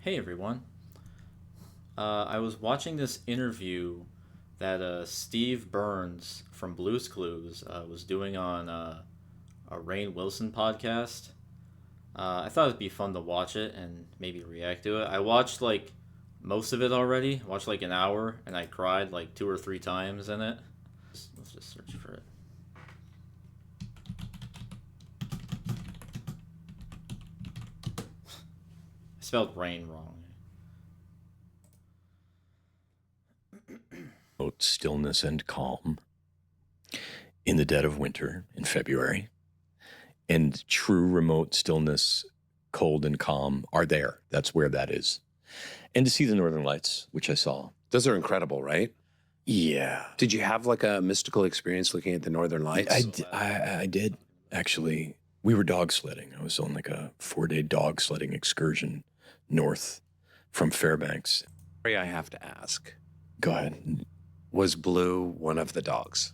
Hey everyone. I was watching this interview that Steve Burns from Blue's Clues was doing on a Rainn Wilson podcast. I thought it'd be fun to watch it and maybe react to it. I watched like most of it already. I watched like an hour and I cried like two or three times in it. Let's just search for it. I spelled rain wrong. Stillness and calm in the dead of winter in February, and true remote stillness, cold and calm are there. That's where that is. And to see the Northern Lights, which I saw. Those are incredible, right? Yeah. Did you have like a mystical experience looking at the Northern Lights? I did, actually. We were dog sledding. I was on like a 4-day dog sledding excursion north from Fairbanks. I have to ask. Go ahead. Was Blue one of the dogs?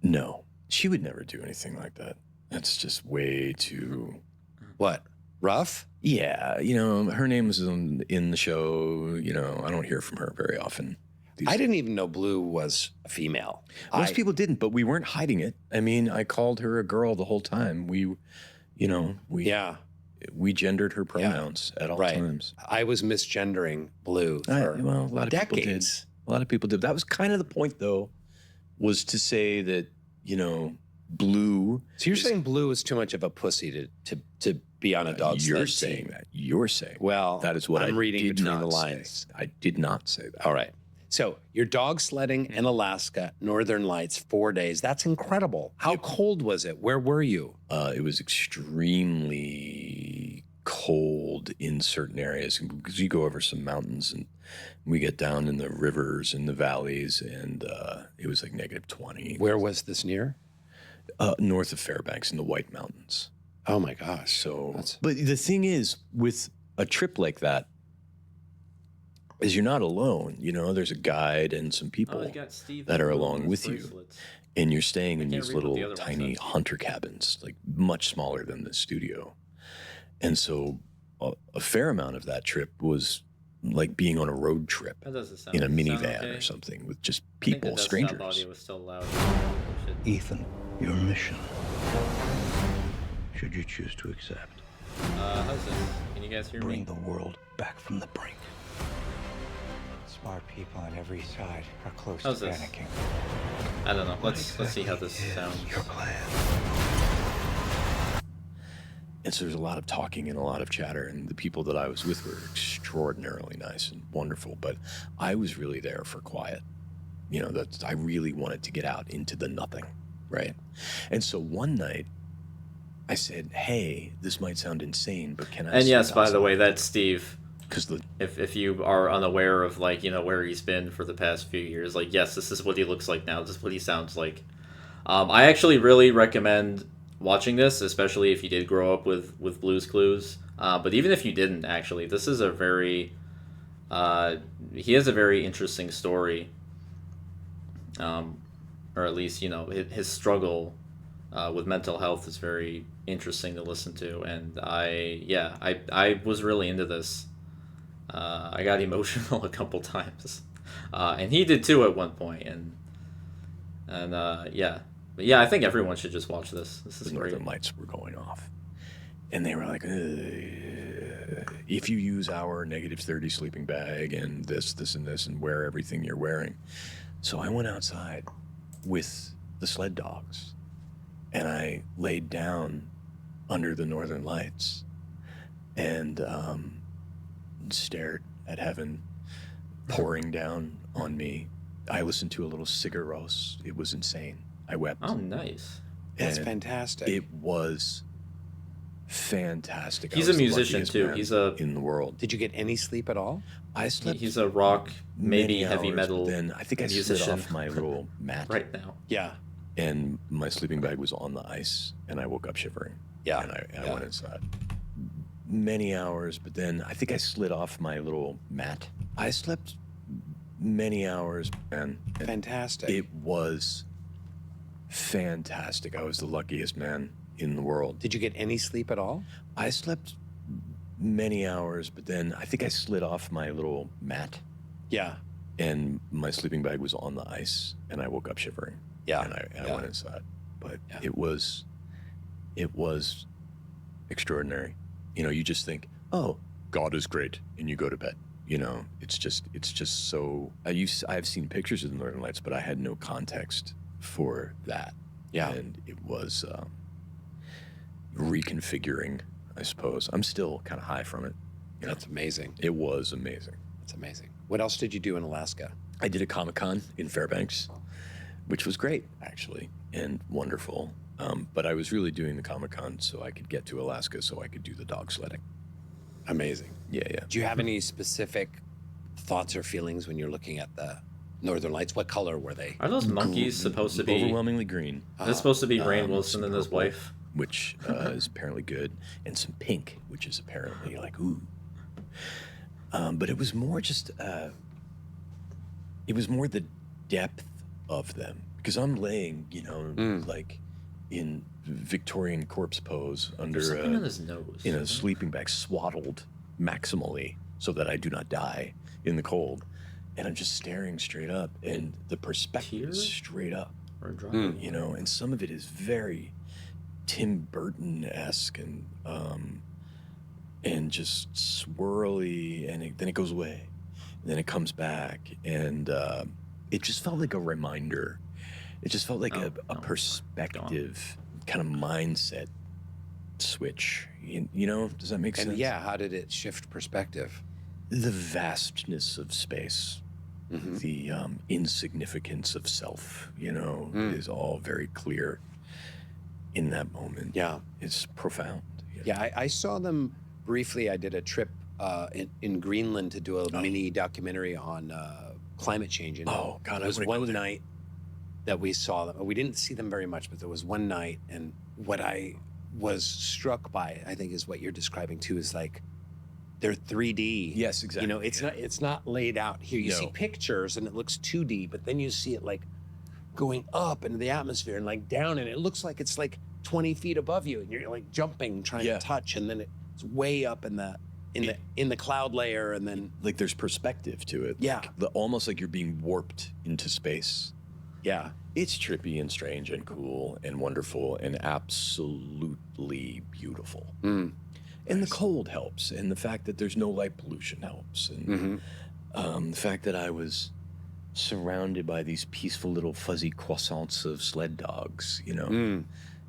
No, she would never do anything like that. That's just way too... What? Rough? Yeah, her name was in the show. I don't hear from her very often. I didn't even know Blue was a female. Most people didn't, but we weren't hiding it. I mean, I called her a girl the whole time. We gendered her pronouns at all times. I was misgendering Blue for a lot of decades. People did. A lot of people did. That was kind of the point, though, was to say that, Blue... So you're saying Blue is too much of a pussy to be on a dog sled You're saying team. that. You're saying Well, that is what I'm reading did between not the say. lines. I did not say that. All right. So you're dog sledding in Alaska, Northern Lights, 4 days. That's incredible. How cold was it? Where were you? It was extremely cold in certain areas because you go over some mountains and we get down in the rivers and the valleys, and it was like -20. Where was this near? North of Fairbanks in the White Mountains. Oh my gosh. But the thing is, with a trip like that, is you're not alone. There's a guide and some people that are along with you. And you're staying in these little tiny hunter cabins, like much smaller than the studio. And so a fair amount of that trip was like being on a road trip in a minivan or something with just people, strangers. Ethan, your mission, should you choose to accept, How's this? Can you guys hear me? bring the world back from the brink. Smart people on every side are close How's to this? panicking. I don't know. Let's see how this sounds. Your plan. And so there's a lot of talking and a lot of chatter, and the people that I was with were extraordinarily nice and wonderful, but I was really there for quiet. I really wanted to get out into the nothing, right? And so one night I said, hey, this might sound insane, but can I... And yes, by the way, that's Steve. Because if you are unaware of where he's been for the past few years, yes, this is what he looks like now. This is what he sounds like. I actually really recommend watching this, especially if you did grow up with Blue's Clues. But even if you didn't, actually, this is a very... he has a very interesting story. Or at least, his struggle with mental health is very interesting to listen to. And I was really into this. I got emotional a couple times. And he did too at one point. But I think everyone should just watch this. This is the great. Northern Lights were going off. And they were like, if you use our -30 sleeping bag and this, and this, and wear everything you're wearing. So I went outside with the sled dogs, and I laid down under the Northern Lights and stared at heaven pouring down on me. I listened to a little Sigur Rós. It was insane. I wept. Oh, nice. That's fantastic. It was fantastic. He's a musician too. He's in the world. Did you get any sleep at all? I slept. He's a rock, maybe heavy metal. Then I think I slid off my little mat right now. Yeah. And my sleeping bag was on the ice, and I woke up shivering. Yeah. And I went inside. Many hours, but then I think I slid off my little mat. I slept many hours, man. Fantastic. It was fantastic. I was the luckiest man in the world. Did you get any sleep at all? I slept many hours, but then I think I slid off my little mat Yeah. and my sleeping bag was on the ice and I woke up shivering. Yeah. And I went inside. But Yeah. it was extraordinary. You know, you just think, oh, God is great, and you go to bed. You know, it's just so. I've seen pictures of the Northern Lights, but I had no context for that. Yeah. And it was reconfiguring, I suppose. I'm still kind of high from it. You know? That's amazing. It was amazing. That's amazing. What else did you do in Alaska? I did a Comic-Con in Fairbanks, which was great, actually, and wonderful. But I was really doing the Comic-Con so I could get to Alaska so I could do the dog sledding. Amazing. Yeah. Do you have any specific thoughts or feelings when you're looking at the Northern Lights? What color were they? Are those monkeys supposed to be? Overwhelmingly green. That's supposed to be Rainn Wilson some and his purple, wife. which is apparently good, and some pink, which is apparently like, ooh. But it was more just, it was more the depth of them. Because I'm laying, you know, like in Victorian corpse pose under There's something on his nose. in a sleeping bag, swaddled maximally so that I do not die in the cold. And I'm just staring straight up, and the perspective is Tears? straight up, Or drop. you know, and some of it is very Tim Burton-esque and just swirly, and then it goes away, and then it comes back, and it just felt like a reminder. It just felt like a perspective, kind of mindset switch. You know, does that make sense? And yeah, how did it shift perspective? The vastness of space, the insignificance of self, you know, is all very clear in that moment. Yeah. It's profound. Yeah, I saw them briefly. I did a trip in Greenland to do a mini documentary on climate change. And Oh, God, it was I wanna go one there. night that we saw them. We didn't see them very much, but there was one night, and what I was struck by, I think, is what you're describing too, is like they're 3D. Yes, exactly. You know, it's not laid out here. You see No. pictures and it looks 2D, but then you see it like going up into the atmosphere and like down, and it looks like it's like 20 feet above you, and you're like jumping, trying Yeah. to touch, and then it's way up in the cloud layer, and then Like there's perspective to it. Yeah. Like almost like you're being warped into space. yeah, It's trippy and strange and cool and wonderful and absolutely beautiful. And the cold helps, and the fact that there's no light pollution helps, and the fact that I was surrounded by these peaceful little fuzzy croissants of sled dogs, you know,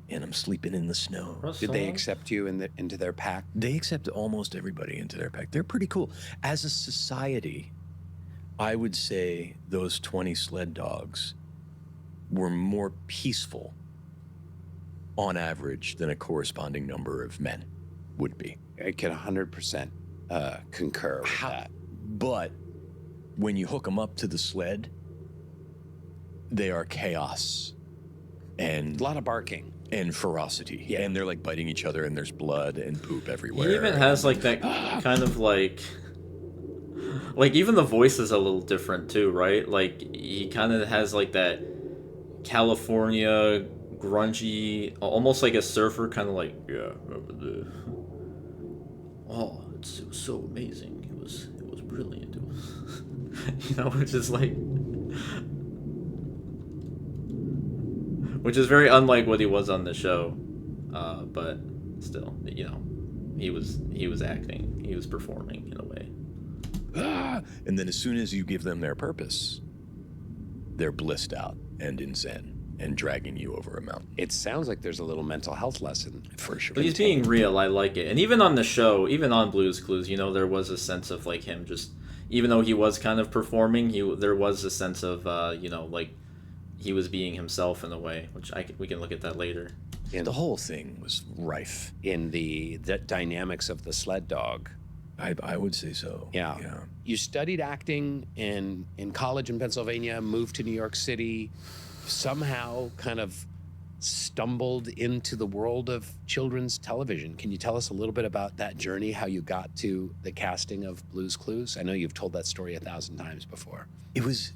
and I'm sleeping in the snow. did they accept you into their pack? They accept almost everybody into their pack. They're pretty cool. As a society, I would say those 20 sled dogs were more peaceful on average than a corresponding number of men would be. I can 100% concur with that. But when you hook them up to the sled, they are chaos and A lot of barking. and ferocity. Yeah. And they're like biting each other, and there's blood and poop everywhere. He even has like that kind of like even the voice is a little different too, right? Like he kind of has like that California grungy, almost like a surfer, kind of like, yeah, remember the, oh, it was so amazing. It was brilliant. It was, you know, which is very unlike what he was on the show, but still, you know, he was acting, he was performing in a way. And then as soon as you give them their purpose, they're blissed out and in zen and dragging you over a mountain. It sounds like there's a little mental health lesson. For sure. But he's being real. I like it. And even on the show, even on Blue's Clues, you know, there was a sense of like him just, even though he was kind of performing, there was a sense of, you know, like he was being himself in a way, which we can look at that later. The whole thing was rife. In the dynamics of the sled dog. I would say so. Yeah. You studied acting in college in Pennsylvania, moved to New York City, somehow kind of stumbled into the world of children's television. Can you tell us a little bit about that journey, how you got to the casting of Blue's Clues? I know you've told that story 1,000 times before. It was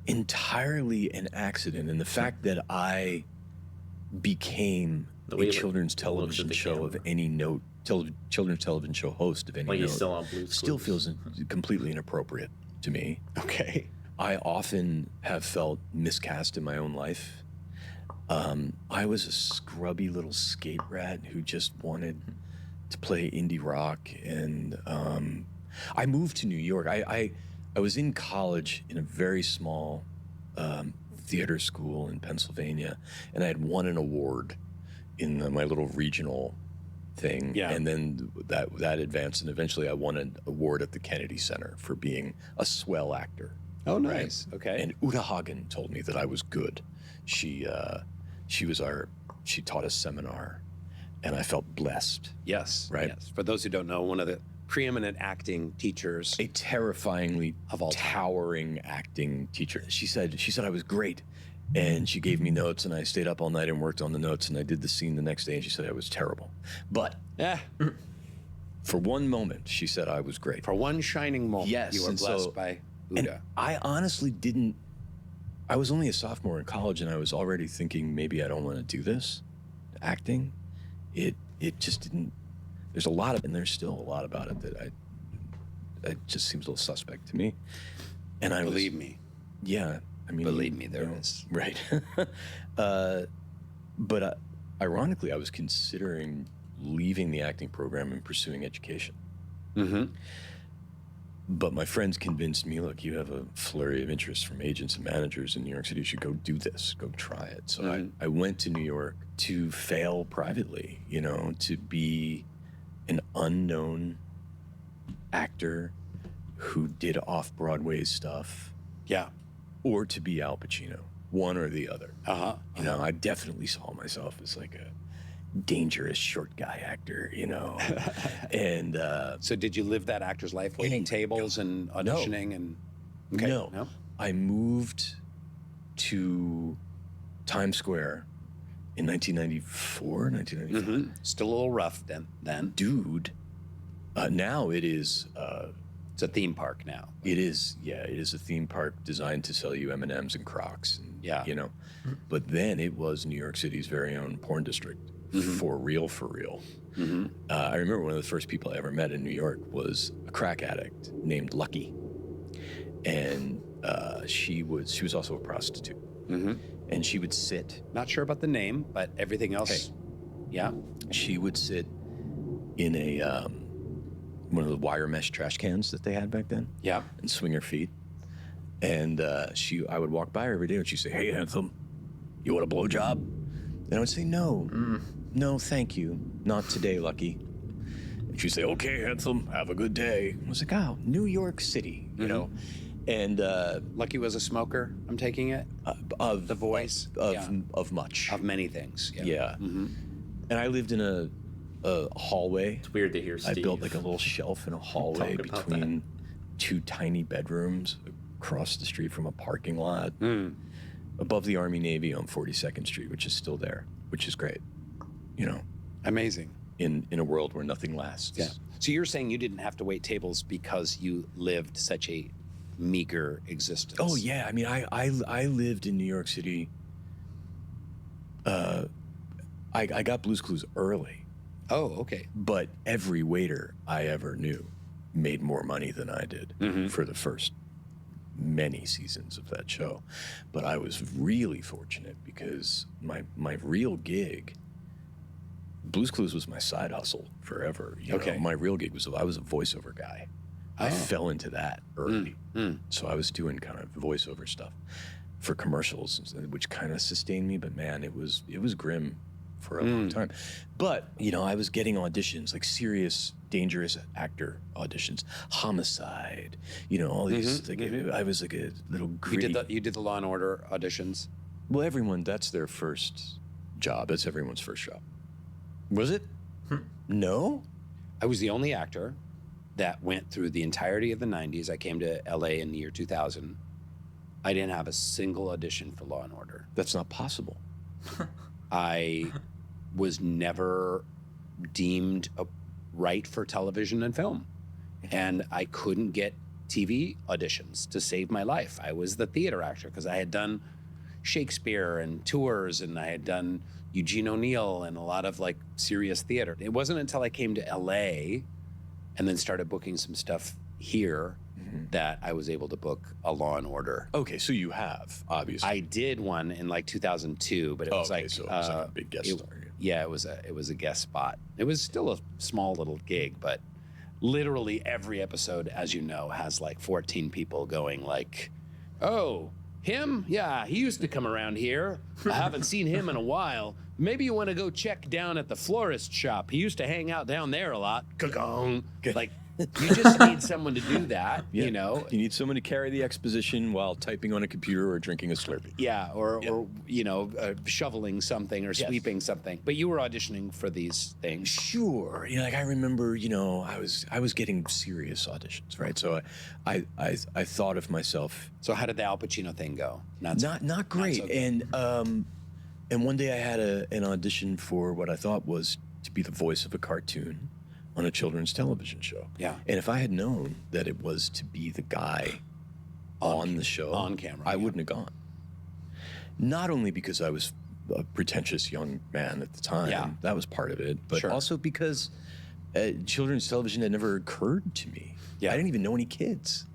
entirely an accident, and the fact that I became The way a he children's looks at television the show of camera. any note children's television show host of any Like note he's still on Blue's still Clues. feels completely inappropriate to me. Okay. I often have felt miscast in my own life. I was a scrubby little skate rat who just wanted to play indie rock, and I moved to New York. I was in college in a very small theater school in Pennsylvania, and I had won an award in my little regional thing. Yeah. And then that advanced, and eventually I won an award at the Kennedy Center for being a swell actor. Oh, nice. Okay. And Uta Hagen told me that I was good. She taught a seminar, and I felt blessed. yes. Right. Yes. For those who don't know, one of the preeminent acting teachers. A terrifyingly Of all time. towering acting teacher. She said I was great, and she gave me notes, and I stayed up all night and worked on the notes, and I did the scene the next day, and she said I was terrible. But Yeah. for one moment, she said I was great. For one shining moment, Yes, you were and blessed so- by And Uda. I honestly didn't. I was only a sophomore in college, and I was already thinking maybe I don't want to do this, acting. It just didn't. There's a lot of, and there's still a lot about it that it just seems a little suspect to me. And I Believe me. yeah, I mean, Believe me, there you know, is. right. But ironically, I was considering leaving the acting program and pursuing education. Mm-hmm. But my friends convinced me, look, you have a flurry of interest from agents and managers in New York City. You should go do this, go try it. So I went to New York to fail privately, to be an unknown actor who did off-Broadway stuff, Yeah. or to be Al Pacino, one or the other. Uh-huh. I definitely saw myself as like a dangerous short guy actor, and So did you live that actor's life, waiting tables and auditioning and? Okay. No. I moved to Times Square in 1994, 1995. Mm-hmm. Still a little rough then. Dude, now it is. It's a theme park now. It is a theme park designed to sell you M&Ms and Crocs, and, Yeah. But then it was New York City's very own porn district, for real. Mm-hmm. I remember one of the first people I ever met in New York was a crack addict named Lucky, and she was also a prostitute, and she would sit. Not sure about the name, but everything else. Yeah. She would sit in a one of the wire mesh trash cans that they had back then, Yeah. and swing her feet. And I would walk by her every day, and she'd say, "Hey, handsome, you want a blowjob?" And I would say, "No, thank you, not today, Lucky." And she'd say, "Okay, handsome, have a good day." I was like, "Oh, New York City, you know." And Lucky was a smoker, I'm taking it. of The voice. of much, Of many things. yeah. And I lived in a hallway. It's weird to hear I Steve. built like a little shelf in a hallway Talk about between two tiny bedrooms across the street from a parking lot above the Army Navy on 42nd Street, which is still there, which is great, Amazing. in a world where nothing lasts. Yeah. So you're saying you didn't have to wait tables because you lived such a meager existence. Oh yeah, I mean, I lived in New York City. I got Blue's Clues early, Oh, okay. but every waiter I ever knew made more money than I did for the first many seasons of that show. But I was really fortunate because my real gig, Blue's Clues, was my side hustle forever. Okay. My real gig was I was a voiceover guy. I fell into that early. So I was doing kind of voiceover stuff for commercials, which kind of sustained me. But man, it was grim for a long time. But, I was getting auditions, like serious, dangerous actor auditions, Homicide, all these, I was like a little gritty. You did the Law and Order auditions. Well, that's their first job. That's everyone's first job. Was it? No? I was the only actor that went through the entirety of the 90s. I came to LA in the year 2000. I didn't have a single audition for Law and Order. That's not possible. I was never deemed right for television and film. And I couldn't get TV auditions to save my life. I was the theater actor because I had done Shakespeare and tours, and I had done Eugene O'Neill and a lot of like serious theater. It wasn't until I came to LA and then started booking some stuff here that I was able to book a Law and Order. Okay, so you have, obviously. I did one in like 2002, but it was okay, like, so it was like a big guest star. Yeah, it was a guest spot. It was still a small little gig, but literally every episode, as you know, has like 14 people going like, oh, him? Yeah, he used to come around here. I haven't seen him in a while. Maybe you want to go check down at the florist shop. He used to hang out down there a lot. Ka-gong. Like, you just need someone to do that, you know? You need someone to carry the exposition while typing on a computer or drinking a Slurpee. Yeah, or you know, shoveling something or sweeping something. But you were auditioning for these things. Sure. You know, like I remember, you know, I was getting serious auditions, right? So I thought of myself. So how did the Al Pacino thing go? Not great. so good. And one day I had an audition for what I thought was to be the voice of a cartoon on a children's television show. Yeah. And if I had known that it was to be the guy on the show, on camera, I wouldn't have gone. Not only because I was a pretentious young man at the time, that was part of it, but also because children's television had never occurred to me. I didn't even know any kids,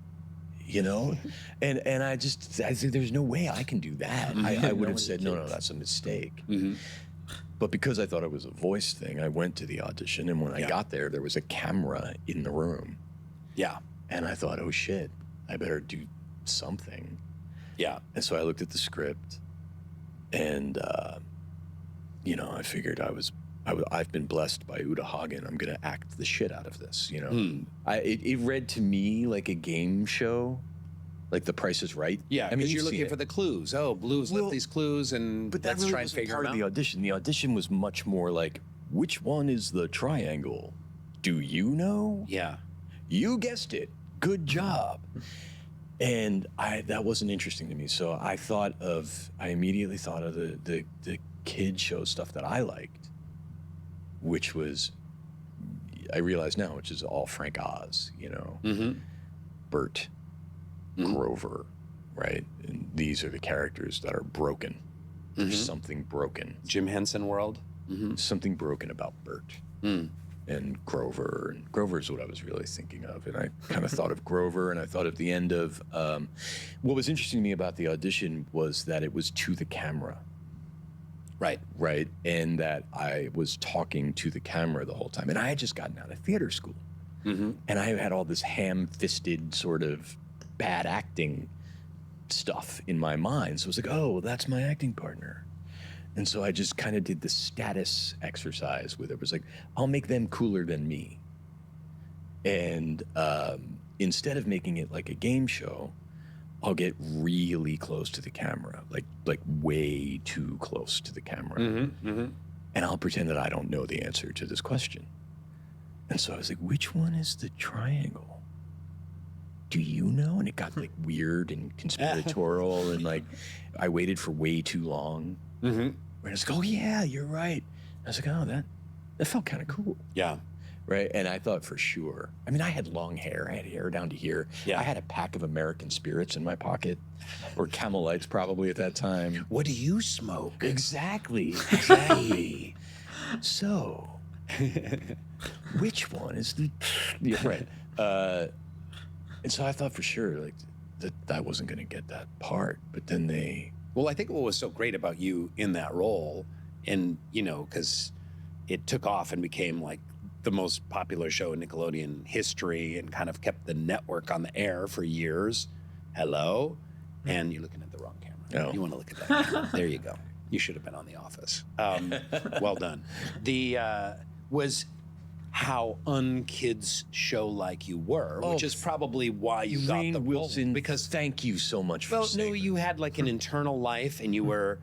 you know? and I said, there's no way I can do that. I would have said, no, that's a mistake. But because I thought it was a voice thing, I went to the audition, and when I got there was a camera in the room. Yeah. And I thought, oh shit, I better do something. Yeah. And so I looked at the script, and you know, I figured I've been blessed by Uta Hagen. I'm gonna act the shit out of this, you know. It read to me like a game show. Like The Price is Right. Yeah, because you're looking for the clues. Oh, Blue's left these clues, and but that let's really try and wasn't figure part them of out. the audition. The audition was much more like, which one is the triangle? Do you know? Yeah. You guessed it. Good job. And that wasn't interesting to me. So I immediately thought of the kid show stuff that I liked, which was, I realize now, which is all Frank Oz, you know, Bert, Grover, right? And these are the characters that are broken. There's something broken. Jim Henson world. Something broken about Bert and Grover. And Grover is what I was really thinking of. And I kind of thought of Grover, and I thought at the end of what was interesting to me about the audition was that it was to the camera. Right. And that I was talking to the camera the whole time. And I had just gotten out of theater school. And I had all this ham-fisted sort of bad acting stuff in my mind. So it was like, oh, well, that's my acting partner. And so I just kind of did the status exercise with it. It was like, I'll make them cooler than me. And instead of making it like a game show, I'll get really close to the camera, like way too close to the camera. And I'll pretend that I don't know the answer to this question. And so I was like, which one is the triangle? Do you know? And it got like weird and conspiratorial, and like I waited for way too long. And I was like, oh yeah, you're right. I was like, oh, that felt kind of cool. Yeah. Right. And I thought for sure. I mean, I had long hair. I had hair down to here. Yeah. I had a pack of American Spirits in my pocket, or Camel Lights probably at that time. What do you smoke? Exactly. So, which one is the? Yeah, right. And so I thought for sure, like, that I wasn't going to get that part. But then Well, I think what was so great about you in that role, and, you know, because it took off and became like the most popular show in Nickelodeon history and kind of kept the network on the air for years. Hello? And you're looking at the wrong camera. Oh. You want to look at that camera. There you go. You should have been on The Office. Well done. Was how unkids show like you were, which is probably why you got the role. Wilson, because thank you so much for saying that. You had like an internal life, and you were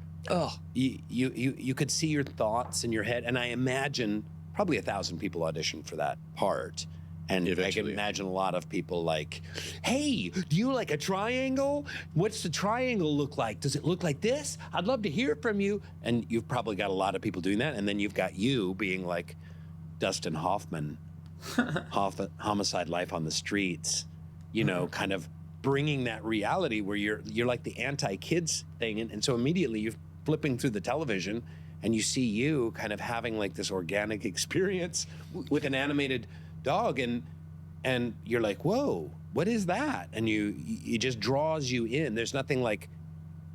you could see your thoughts in your head, and I imagine probably 1,000 people auditioned for that part. And Eventually. I can imagine a lot of people like, hey, do you like a triangle? What's the triangle look like? Does it look like this? I'd love to hear from you. And you've probably got a lot of people doing that. And then you've got you being like Dustin Hoffman, Homicide: Life on the Streets, you know, kind of bringing that reality where you're like the anti-kids thing, and so immediately you're flipping through the television and you see you kind of having like this organic experience with an animated dog, and you're like, whoa, what is that? And it just draws you in. There's nothing like,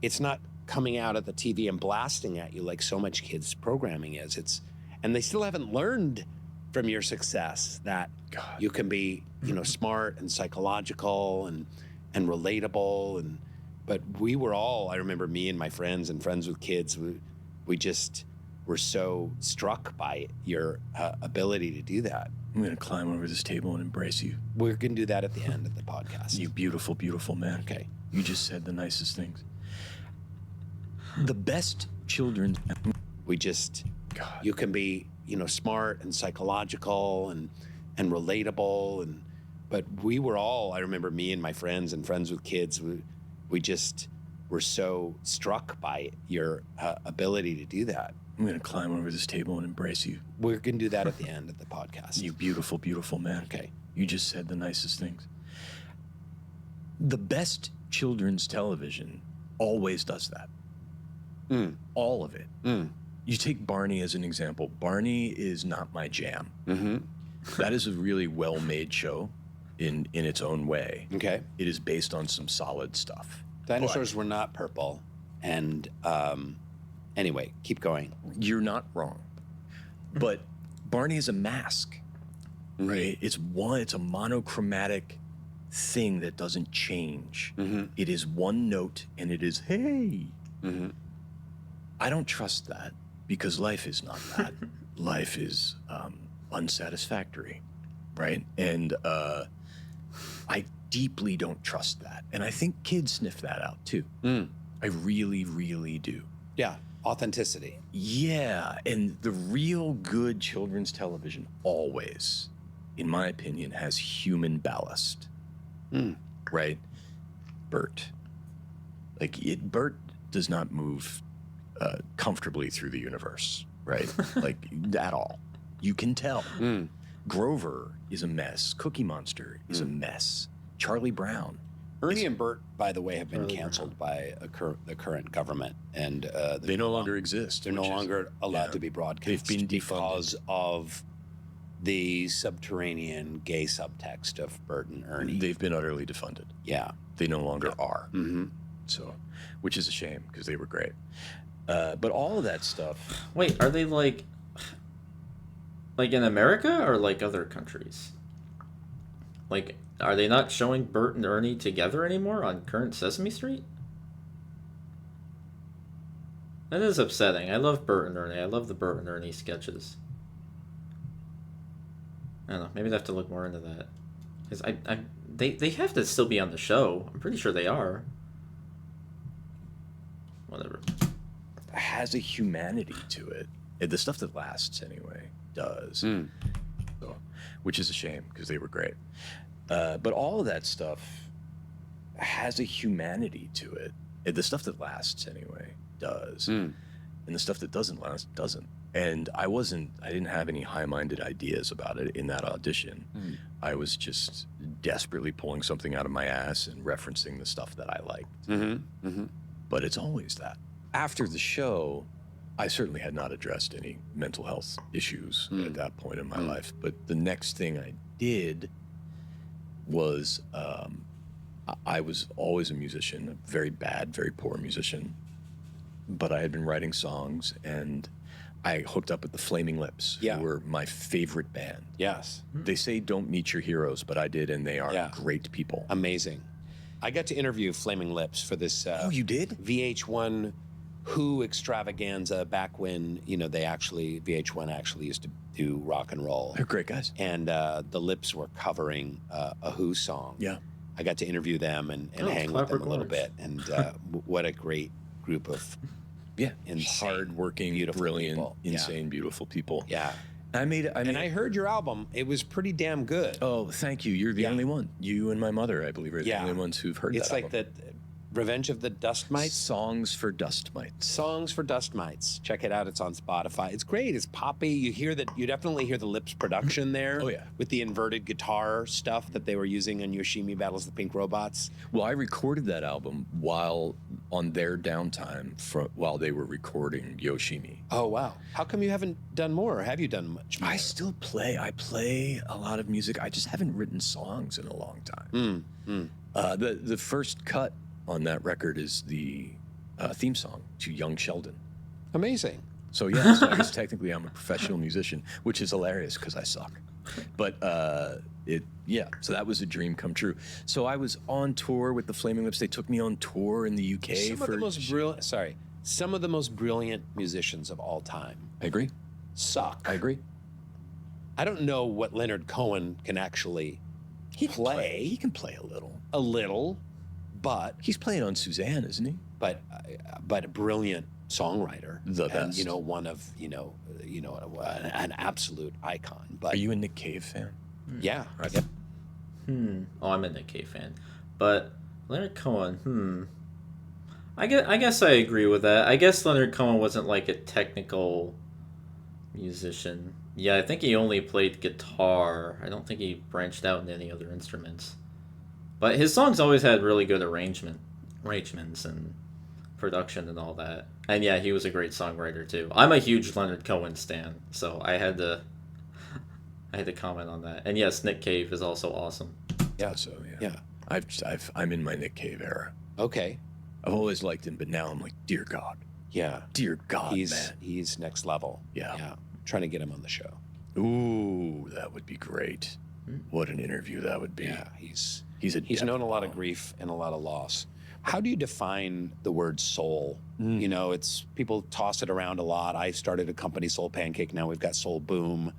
it's not coming out at the TV and blasting at you like so much kids programming is. And they still haven't learned from your success that you can be, smart and psychological and relatable. But we were all, I remember me and my friends and friends with kids, we just were so struck by your ability to do that. I'm going to climb over this table and embrace you. We're going to do that at the end of the podcast. You beautiful, beautiful man. Okay. You just said the nicest things. The best children's... You can be, smart and psychological and relatable. But we were all, I remember me and my friends and friends with kids, we just were so struck by your ability to do that. I'm going to climb over this table and embrace you. We're going to do that at the end of the podcast. You beautiful, beautiful man. Okay. You just said the nicest things. The best children's television always does that. All of it. You take Barney as an example. Barney is not my jam. Mm-hmm. That is a really well-made show in its own way. Okay. It is based on some solid stuff. Dinosaurs were not purple. And anyway, keep going. You're not wrong. But Barney is a mask, right? It's a monochromatic thing that doesn't change. It is one note and it is, hey. I don't trust that because life is not that. Life is unsatisfactory, right? And I deeply don't trust that. And I think kids sniff that out too. I really, really do. Yeah, authenticity. Yeah, and the real good children's television always, in my opinion, has human ballast, right? Bert. Bert does not move comfortably through the universe, right? At all. You can tell. Grover is a mess. Cookie Monster is a mess. Charlie Brown. Ernie and Bert, by the way, have been canceled by the current government, and they no longer exist. They're no longer allowed to be broadcast. They've been defunded because of the subterranean gay subtext of Bert and Ernie. They've been utterly defunded. Yeah, they no longer are. So, which is a shame because they were great. But all of that stuff. Wait, are they like in America or like other countries? Like, are they not showing Bert and Ernie together anymore on current Sesame Street? That is upsetting. I love Bert and Ernie. I love the Bert and Ernie sketches. I don't know. Maybe I have to look more into that. Because they have to still be on the show. I'm pretty sure they are. Whatever. Has a humanity to it. The stuff that lasts anyway does. So, which is a shame because they were great. But all of that stuff has a humanity to it. The stuff that lasts anyway does. And the stuff that doesn't last doesn't. And I didn't have any high-minded ideas about it in that audition. I was just desperately pulling something out of my ass and referencing the stuff that I liked. But it's always that. After the show, I certainly had not addressed any mental health issues at that point in my life. But the next thing I did was I was always a musician, a very bad, very poor musician. But I had been writing songs, and I hooked up with the Flaming Lips, who were my favorite band. Yes. They say don't meet your heroes, but I did, and they are great people. Amazing. I got to interview Flaming Lips for this. Oh, you did? VH1 Who extravaganza back when, VH1 actually used to do rock and roll. They're great guys. And the Lips were covering a Who song. Yeah. I got to interview them and hang with them a little bit. And what a great group of hard-working, beautiful brilliant, people. insane, beautiful people. Yeah. I heard your album. It was pretty damn good. Oh, thank you. You're the only one. You and my mother, I believe, are the only ones who've heard it's that like album. Revenge of the Dust Mites? Songs for Dust Mites. Songs for Dust Mites. Check it out. It's on Spotify. It's great. It's poppy. You definitely hear the Lips production there. Oh, yeah. With the inverted guitar stuff that they were using on Yoshimi Battles the Pink Robots. Well, I recorded that album while on their downtime while they were recording Yoshimi. Oh, wow. How come you haven't done more, or have you done much more? I still play. I play a lot of music. I just haven't written songs in a long time. The first cut on that record is the theme song to Young Sheldon. Amazing. So yeah, so I guess technically I'm a professional musician, which is hilarious because I suck. But so that was a dream come true. So I was on tour with the Flaming Lips. They took me on tour in the UK Some of the most brilliant musicians of all time I agree. suck. I agree. I don't know what Leonard Cohen can actually play. He can play a little. A little, but He's playing on Suzanne, isn't he? but a brilliant songwriter. The and, best. one of an absolute icon. But Are you a Nick Cave fan? yeah, Right. yep. Oh, I'm a Nick Cave fan, but Leonard Cohen. I guess I agree with that. I guess Leonard Cohen wasn't like a technical musician. Yeah, I think he only played guitar. I don't think he branched out into any other instruments. But his songs always had really good arrangements and production and all that. And yeah, he was a great songwriter too. I'm a huge Leonard Cohen stan, so I had to comment on that. And yes, Nick Cave is also awesome. Yeah. So Yeah. I'm in my Nick Cave era. Okay. I've always liked him, but now I'm like, dear God, Yeah. dear God, He's man. he's next level. Yeah. Yeah. Trying to get him on the show. Ooh, that would be great. What an interview that would be. Yeah. He's He's known a lot of grief and a lot of loss. How do you define the word soul? It's people toss it around a lot. I started a company, Soul Pancake. Now we've got Soul Boom.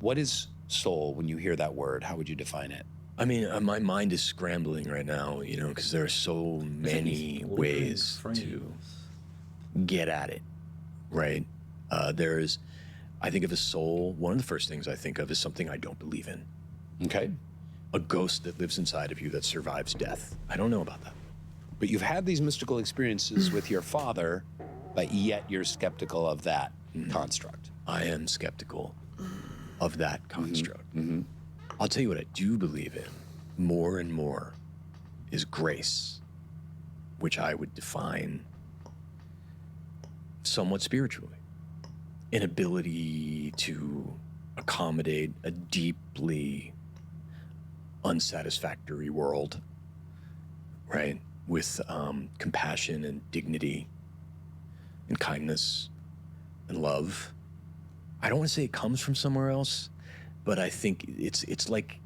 What is soul when you hear that word? How would you define it? I mean, my mind is scrambling right now, because there are so many ways to get at it, right? I think of a soul. One of the first things I think of is something I don't believe in. Okay. A ghost that lives inside of you that survives death. I don't know about that. But you've had these mystical experiences with your father, but yet you're skeptical of that construct. I am skeptical of that construct. I'll tell you what I do believe in more and more is grace, which I would define somewhat spiritually. An ability to accommodate a deeply unsatisfactory world, right? With compassion and dignity and kindness and love. I don't want to say it comes from somewhere else, but I think it's like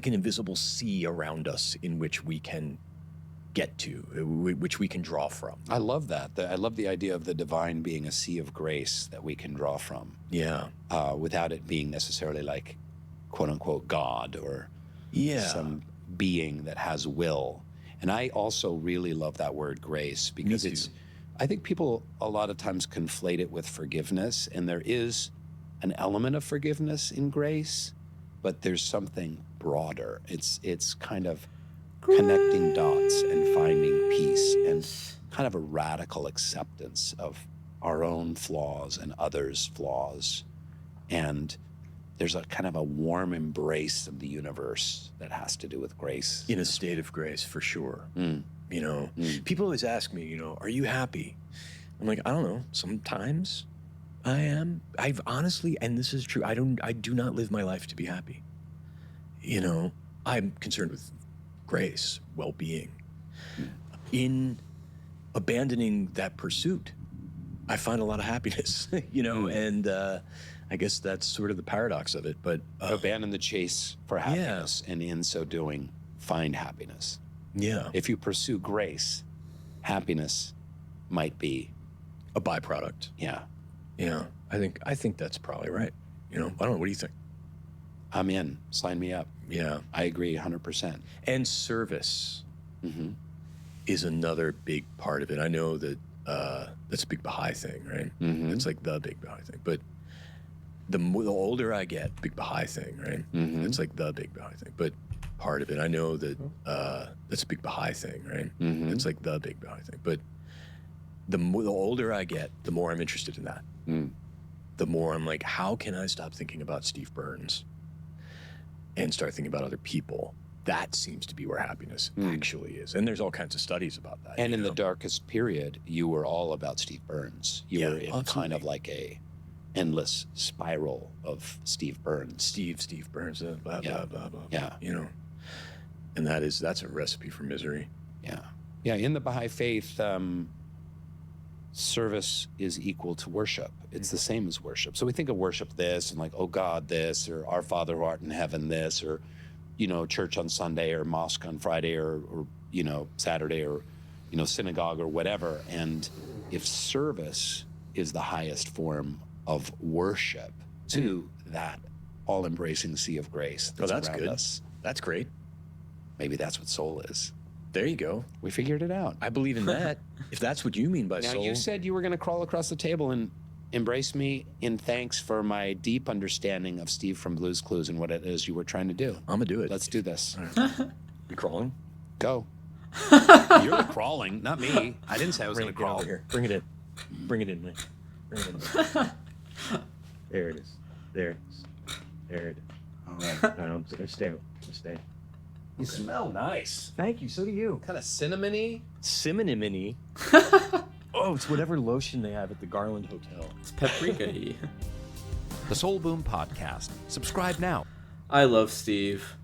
an invisible sea around us in which we can get to, which we can draw from. I love that. I love the idea of the divine being a sea of grace that we can draw from. Yeah. Without it being necessarily like, quote unquote, God or some being that has will. And I also really love that word grace because I think people a lot of times conflate it with forgiveness, and there is an element of forgiveness in grace, but there's something broader. It's kind of connecting dots and finding peace and kind of a radical acceptance of our own flaws and others' flaws. And there's a kind of a warm embrace of the universe that has to do with grace. In a state of grace, for sure. People always ask me, are you happy? I'm like, I don't know. Sometimes I am. I've honestly, and this is true, I do not live my life to be happy. I'm concerned with grace, well-being. In abandoning that pursuit, I find a lot of happiness, and I guess that's sort of the paradox of it. But abandon the chase for happiness, and in so doing, find happiness. Yeah. If you pursue grace, happiness might be a byproduct. Yeah. Yeah. I think that's probably right. I don't know. What do you think? I'm in. Sign me up. Yeah. I agree 100%. And service is another big part of it. I know that that's a big Baha'i thing, right? It's like the big Baha'i thing. But the older I get, big Baha'i thing, right? It's like the big Baha'i thing. But part of it. I know that that's a big Baha'i thing, right? Mhm. It's like the big Baha'i thing. But the older I get, the more I'm interested in that. Mm. The more I'm like, how can I stop thinking about Steve Burns and start thinking about other people? That seems to be where happiness actually is. And there's all kinds of studies about that. And you in the know? darkest period, you were all about Steve Burns. You Yeah, were in kind absolutely. of like a endless spiral of Steve Burns. Steve Burns, blah, Yeah. blah, blah, blah, Yeah. you know. And that's a recipe for misery. Yeah. Yeah. In the Baha'i faith, service is equal to worship. It's the same as worship. So we think of worship this and like, oh God, this, or our Father who art in heaven, this, or, you know, church on Sunday or mosque on Friday or you know, Saturday or, you know, synagogue or whatever. And if service is the highest form of worship to that all-embracing sea of grace that's that's around good. us, That's great. maybe that's what soul is. There you go. We figured it out. I believe in that. If that's what you mean by Now, soul. you said you were going to crawl across the table and embrace me in thanks for my deep understanding of Steve from Blue's Clues and what it is you were trying to do. I'm gonna do it. Let's do this. You crawling? Go. You're the crawling, not me. I didn't say I was going to crawl. Here. Bring it in. Bring it in, Mike. Bring it in. There it is. There it is. There it is. All right. No, stay. Stay. You smell nice. Thank you. So do you. Kind of cinnamony. Cinnamony. Oh, it's whatever lotion they have at the Garland Hotel. It's paprika-y. The Soul Boom Podcast. Subscribe now. I love Steve.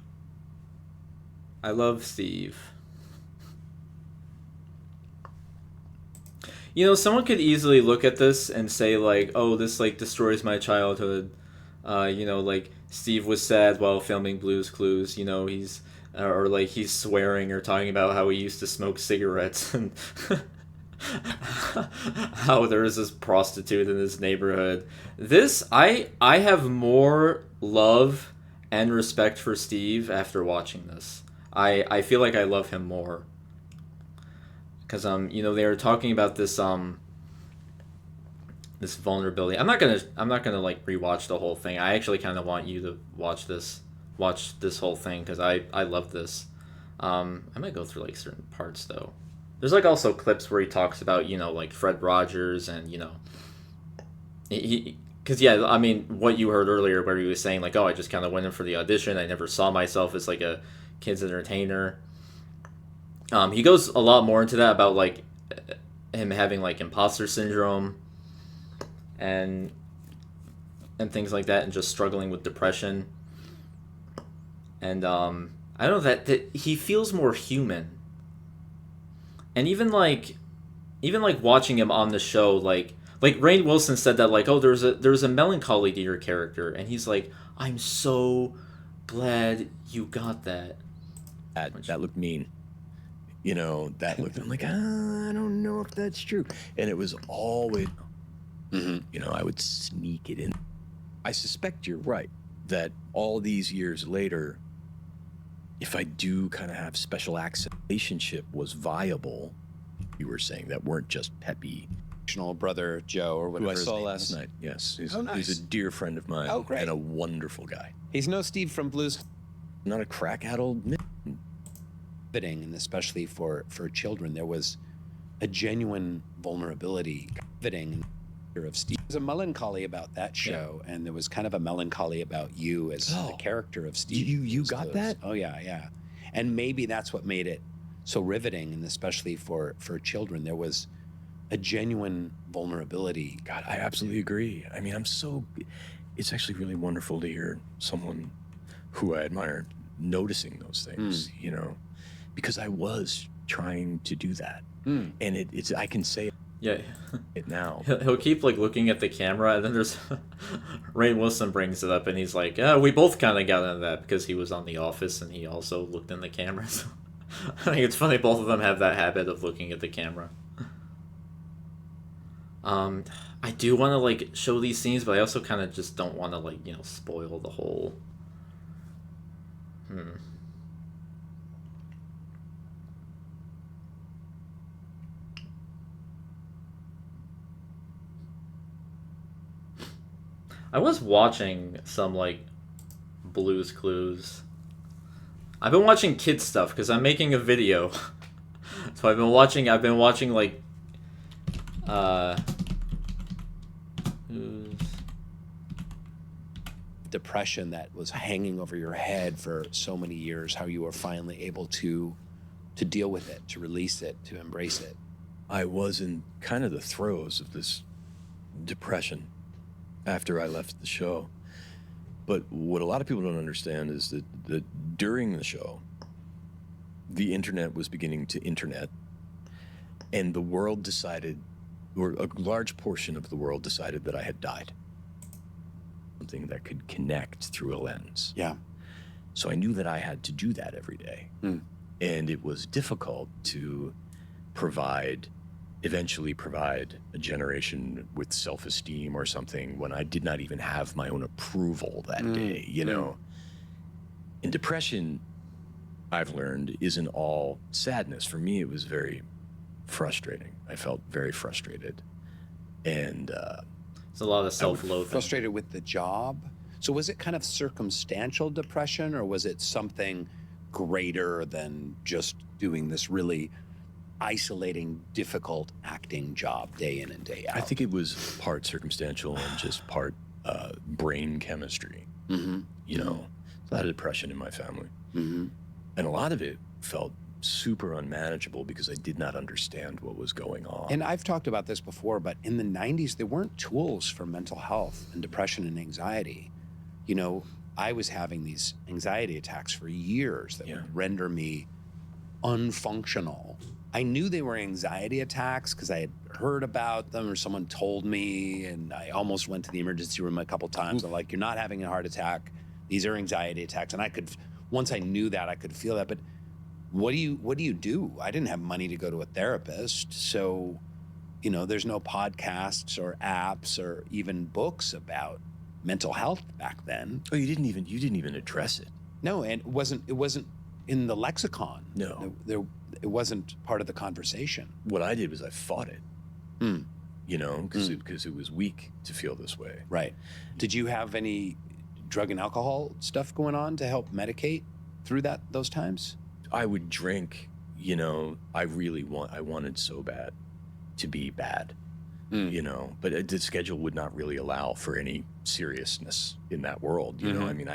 I love Steve. You know, someone could easily look at this and say, like, oh, this, like, destroys my childhood. You know, like, Steve was sad while filming Blue's Clues. You know, he's... or, like, he's swearing or talking about how he used to smoke cigarettes and... how there is this prostitute in his neighborhood. This, I have more love and respect for Steve after watching this. I feel like I love him more. Because you know, they were talking about this this vulnerability. I'm not gonna like rewatch the whole thing. I actually kind of want you to watch this whole thing because I love this. I might go through like certain parts though. There's like also clips where he talks about, you know, like Fred Rogers and, you know, because yeah, I mean, what you heard earlier where he was saying like, oh, I just kind of went in for the audition. I never saw myself as like a kids entertainer. He goes a lot more into that about like him having like imposter syndrome and things like that, and just struggling with depression. And I don't know, that he feels more human. And even like watching him on the show, like Rainn Wilson said that like, oh, there's a melancholy to your character, and he's like, I'm so glad you got that. That looked mean. You know, that looked, I'm like, I don't know if that's true. And it was always, you know, I would sneak it in. I suspect you're right, that all these years later, if I do kind of have special access, relationship was viable. You were saying that weren't just peppy. Brother Joe or whatever Who I his saw name last is. night, yes. He's, Oh, nice. he's a dear friend of mine. Oh, great. And a wonderful guy. He's no Steve from Blue's Not a crack-addled. fitting, and especially for children, there was a genuine vulnerability fitting of Steve. There's a melancholy about that show, and there was kind of a melancholy about you as the character of Steve. You got Clues. that? Oh yeah. And maybe that's what made it so riveting, and especially for children, there was a genuine vulnerability. God, I absolutely agree. I mean, it's actually really wonderful to hear someone who I admire noticing those things, you know, because I was trying to do that. And it's, I can say Yeah. it now. He'll keep like looking at the camera, and then there's Rainn Wilson brings it up, and he's like, "Yeah, we both kind of got into that because he was on The Office, and he also looked in the camera." So I think it's funny both of them have that habit of looking at the camera. I do want to like show these scenes, but I also kind of just don't want to like, you know, spoil the whole. I was watching some like Blue's Clues I've been watching kid stuff because I'm making a video. So I've been watching like depression that was hanging over your head for so many years, how you were finally able to deal with it, to release it, to embrace it. I was in kind of the throes of this depression after I left the show. But what a lot of people don't understand is that during the show, the internet was beginning to internet, and the world decided, or a large portion of the world decided that I had died. Something that could connect through a lens. Yeah. So I knew that I had to do that every day. And it was difficult to eventually provide a generation with self-esteem or something when I did not even have my own approval that day, you know? And depression, I've learned, isn't all sadness. For me, it was very frustrating. I felt very frustrated. And it's a lot of self-loathing. Frustrated with the job. So was it kind of circumstantial depression, or was it something greater than just doing this really isolating, difficult acting job day in and day out? I think it was part circumstantial and just part brain chemistry. You know, a lot of depression in my family. And a lot of it felt super unmanageable because I did not understand what was going on. And I've talked about this before, but in the 90s, there weren't tools for mental health and depression and anxiety. You know, I was having these anxiety attacks for years that would render me unfunctional. I knew they were anxiety attacks because I had heard about them or someone told me, and I almost went to the emergency room a couple times. I'm like, you're not having a heart attack. These are anxiety attacks. And I could, once I knew that, I could feel that. But what do you do? I didn't have money to go to a therapist. So, you know, there's no podcasts or apps or even books about mental health back then. Oh, you didn't even address it. No, and it wasn't in the lexicon. No. It wasn't part of the conversation. What I did was I fought it. You know, because it was weak to feel this way. Right. Did you have any drug and alcohol stuff going on to help medicate through those times? I would drink, you know, I wanted so bad to be bad, you know, but the schedule would not really allow for any seriousness in that world. You know, I mean,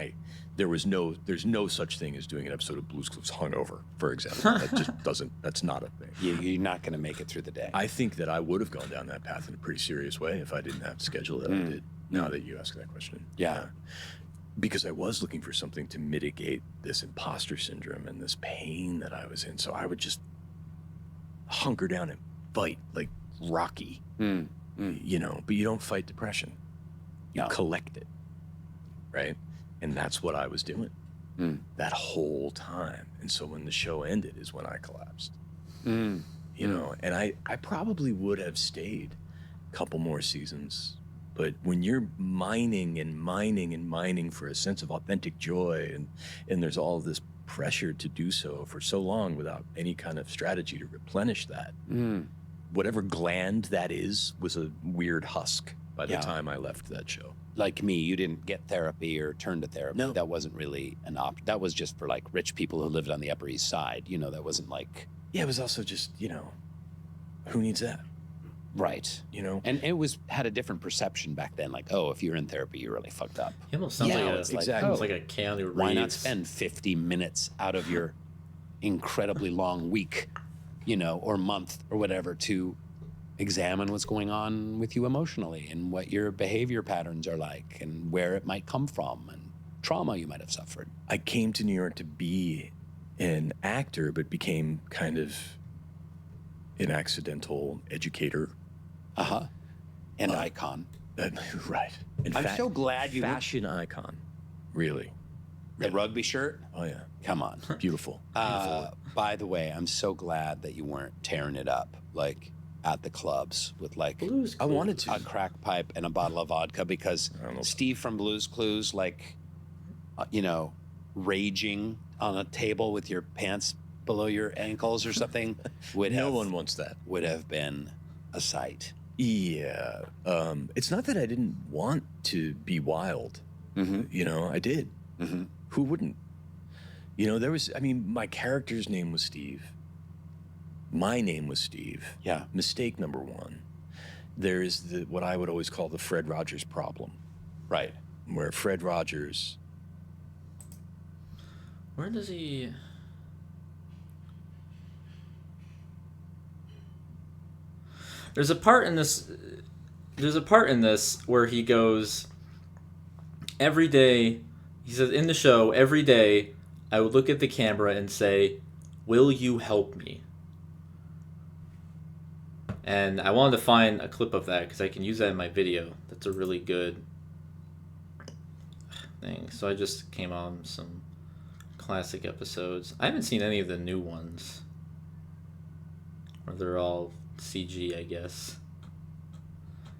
there's no such thing as doing an episode of Blue's Clues hungover, for example. That just that's not a thing. You're not going to make it through the day. I think that I would have gone down that path in a pretty serious way if I didn't have the schedule that I did, now that you ask that question. Yeah. Because I was looking for something to mitigate this imposter syndrome and this pain that I was in. So I would just hunker down and fight like Rocky, you know, but you don't fight depression. You collect it, right? And that's what I was doing that whole time. And so when the show ended is when I collapsed, you know, and I probably would have stayed a couple more seasons. But when you're mining and mining and mining for a sense of authentic joy, and there's all this pressure to do so for so long without any kind of strategy to replenish that, whatever gland that is was a weird husk by the time I left that show. Like me, you didn't get therapy or turn to therapy. No. That wasn't really an option. That was just for like rich people who lived on the Upper East Side. You know, that wasn't like... Yeah, it was also just, you know, who needs that? Right. You know? And it had a different perception back then. Like, oh, if you're in therapy, you're really fucked up. It almost sounds it's like a Keanu Reeves. Why not spend 50 minutes out of your incredibly long week, you know, or month or whatever to examine what's going on with you emotionally and what your behavior patterns are like and where it might come from and trauma you might have suffered. I came to New York to be an actor, but became kind of an accidental educator. And icon. Right. And I'm so glad you... Fashion icon. Really. The rugby shirt? Oh, yeah. Come on. Beautiful. By the way, I'm so glad that you weren't tearing it up, like, at the clubs with, like, I wanted to. a crack pipe and a bottle of vodka, because Steve from Blue's Clues, like, you know, raging on a table with your pants below your ankles or something No one wants that. would have been a sight. Yeah. It's not that I didn't want to be wild. You know, I did. Who wouldn't? You know, there was, I mean, my character's name was Steve. My name was Steve. Yeah. Mistake number one. There's what I would always call the Fred Rogers problem, Right. where Fred Rogers, Where does he... There's a part in this where he goes, every day, he says in the show, every day I would look at the camera and say, "Will you help me?" And I wanted to find a clip of that because I can use that in my video. That's a really good thing. So I just came on some classic episodes. I haven't seen any of the new ones, where they're all CG, I guess.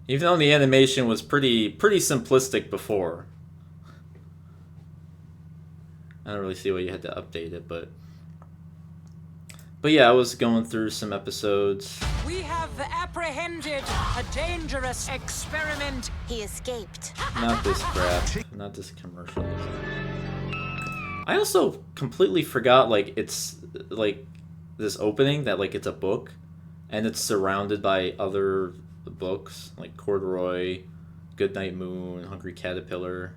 Even though the animation was pretty simplistic before. I don't really see why you had to update it, but yeah, I was going through some episodes. We have apprehended a dangerous experiment. He escaped. Not this crap. Not this commercial. I also completely forgot, like, it's, like, this opening, that, like, it's a book, and it's surrounded by other books, like Corduroy, Goodnight Moon, Hungry Caterpillar.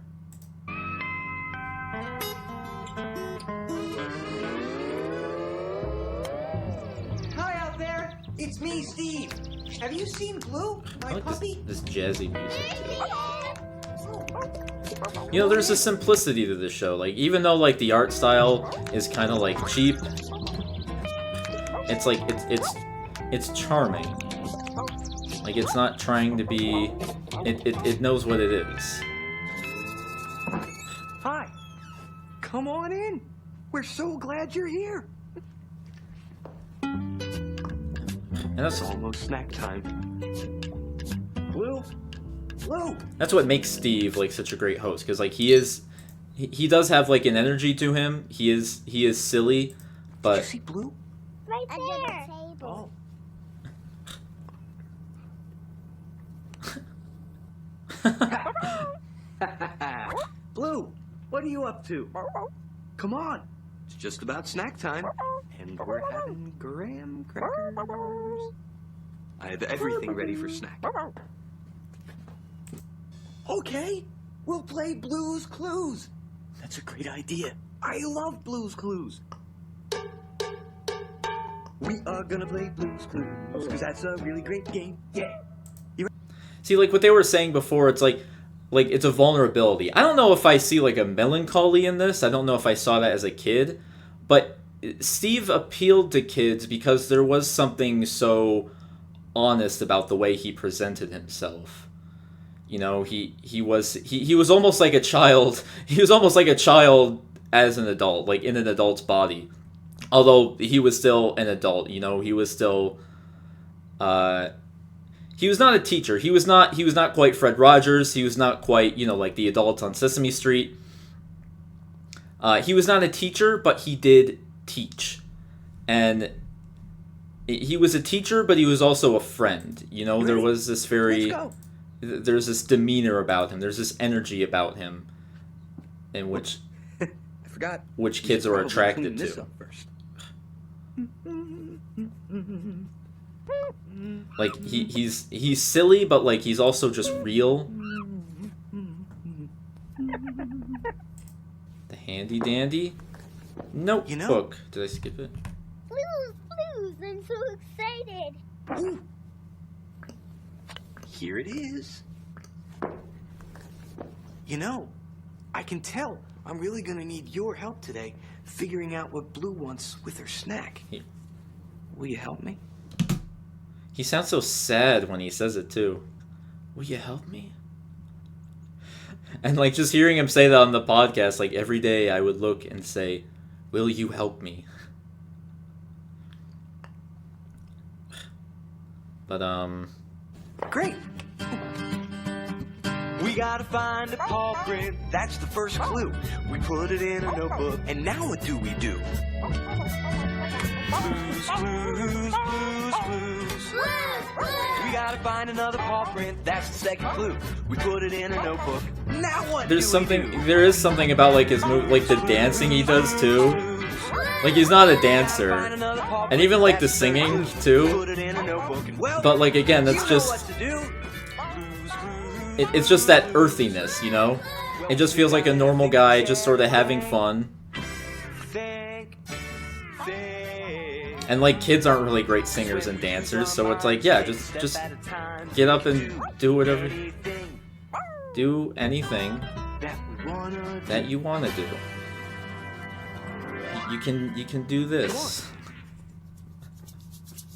Hi out there, it's me, Steve. Have you seen Blue, I my like puppy? this jazzy music, too. You know, there's a simplicity to this show. Like, even though, like, the art style is kind of, like, cheap, it's, like, it's charming. Like, it's not trying to be... It knows what it is. Hi. Come on in. We're so glad you're here. And that's Almost snack time. Blue. Blue. that's what makes Steve, like, such a great host. Because, like, he does have, like, an energy to him. He is silly, Did you but... see Blue? Right there. Oh. Blue, what are you up to? Come on. It's just about snack time. And we're having graham crackers. I have everything ready for snack. Okay, we'll play Blue's Clues. That's a great idea. I love Blue's Clues. We are gonna play Blue's Clues, because that's a really great game. Yeah. See, like, what they were saying before, it's like it's a vulnerability. I don't know if I see, like, a melancholy in this. I don't know if I saw that as a kid. But Steve appealed to kids because there was something so honest about the way he presented himself. You know, he was almost like a child. He was almost like a child as an adult, like, in an adult's body. Although he was still an adult, you know, he was still... He was not a teacher. He was not quite Fred Rogers. He was not quite, you know, like the adults on Sesame Street. He was not a teacher, but he did teach. And he was a teacher, but he was also a friend. You know, there was this there's this demeanor about him. There's this energy about him, in which I forgot. which kids are attracted This to. up first. Like, he's silly, but, like, he's also just real. The handy dandy notebook. You know- Did I skip it? Blues, I'm so excited. Here it is. You know, I can tell I'm really gonna need your help today figuring out what Blue wants with her snack. Yeah. Will you help me? He sounds so sad when he says it too. Will you help me? And, like, just hearing him say that on the podcast, like, every day I would look and say, will you help me? But, Great. We gotta find a paw print. That's the first clue. We put it in a notebook. And now what do we do? Clues, clues, clues, clues. We gotta find another paw print. That's the second clue. We put it in a notebook. Now what there is something about, like, his move, like, the dancing he does too. Like, he's not a dancer. And even, like, the singing, too. But, like, again, that's just... It's just that earthiness, you know? It just feels like a normal guy just sort of having fun. And, like, kids aren't really great singers and dancers, so it's like, yeah, just get up and do whatever... Do anything that you want to do. You can do this.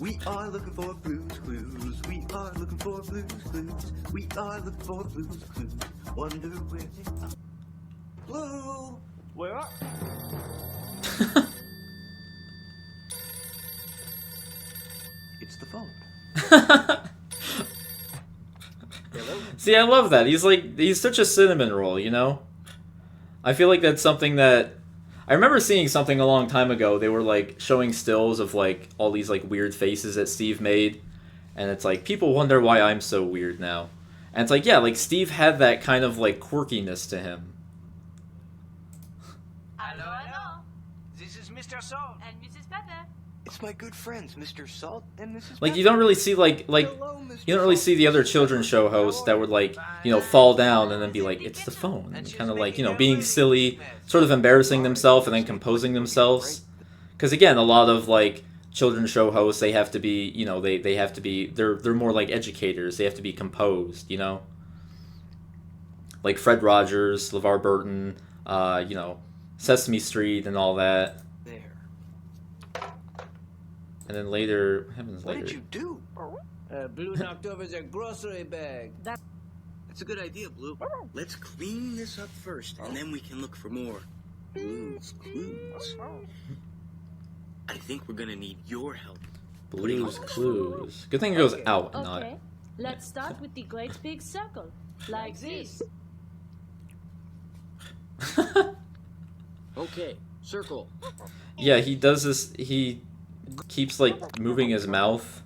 We are looking for Blue's Clues. We are looking for Blue's Clues. We are looking for Blue's Clues. Wonder where they are. Blue, where are? It's the phone. See, I love that. He's such a cinnamon roll, you know? I feel like that's something that... I remember seeing something a long time ago. They were, like, showing stills of, like, all these, like, weird faces that Steve made. And it's like, people wonder why I'm so weird now. And it's like, yeah, like, Steve had that kind of, like, quirkiness to him. Hello, hello. This is Mr. Salt and Mrs. Pepper. It's my good friends, Mr. Salt and Mrs. Like, you don't really see, like you don't really see the other children's show hosts that would, like, you know, fall down and then be like, it's the phone. And kind of, like, you know, being silly, sort of embarrassing themselves and then composing themselves. Because, again, a lot of, like, children's show hosts, they have to be, you know, they have to be, they're more like educators. They have to be composed, you know? Like Fred Rogers, LeVar Burton, you know, Sesame Street and all that. And then later, what happens later? What did you do? Blue knocked over their grocery bag. That's a good idea, Blue. Let's clean this up first, and then we can look for more Blue's Clues. I think we're gonna need your help. Blue's Clues. Good thing it goes out and Okay, let's start with the great big circle, like this. Okay, circle. Yeah, he does this. He keeps, like, moving his mouth.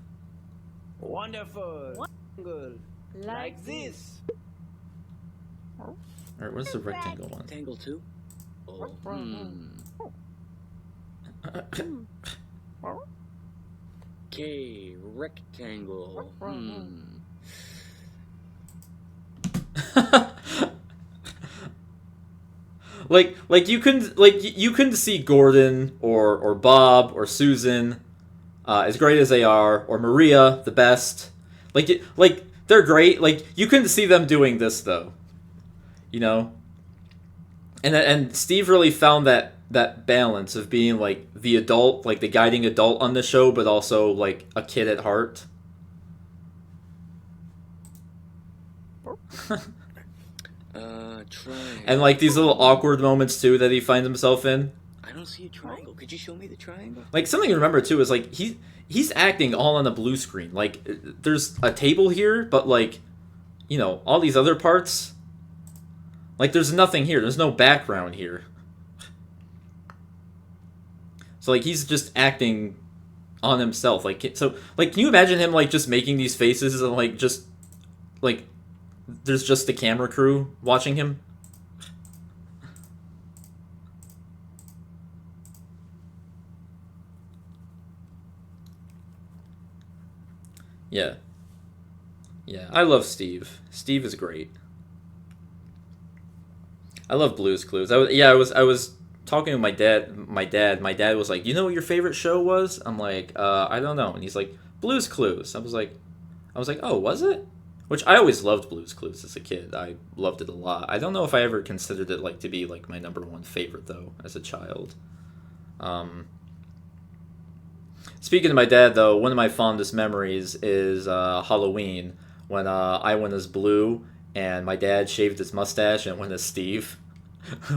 Wonderful. Good. Like this. Alright, where's the rectangle one? Rectangle 2. Oh, Okay, rectangle. Like you couldn't see Gordon or Bob or Susan, as great as they are, or Maria, the best. Like they're great. Like, you couldn't see them doing this though, you know. And Steve really found that balance of being, like, the adult, like the guiding adult on the show, but also, like, a kid at heart. Triangle. And, like, these little awkward moments too that he finds himself in. I don't see a triangle. Could you show me the triangle? Like, something to remember too is, like, he's acting all on a blue screen. Like, there's a table here, but, like, you know, all these other parts, like, there's nothing here. There's no background here. So, like, he's just acting on himself. Like, so, like, can you imagine him, like, just making these faces and, like, just, like, there's just the camera crew watching him? Yeah. Yeah, I love Steve. Steve is great. I love Blue's Clues. I was talking to my dad. My dad was like, "You know what your favorite show was?" I'm like, "I don't know." And he's like, "Blue's Clues." I was like, "Oh, was it?" Which, I always loved Blue's Clues as a kid. I loved it a lot. I don't know if I ever considered it, like, to be, like, my number one favorite though as a child. Speaking of my dad, though, one of my fondest memories is Halloween, when I went as Blue and my dad shaved his mustache and went as Steve.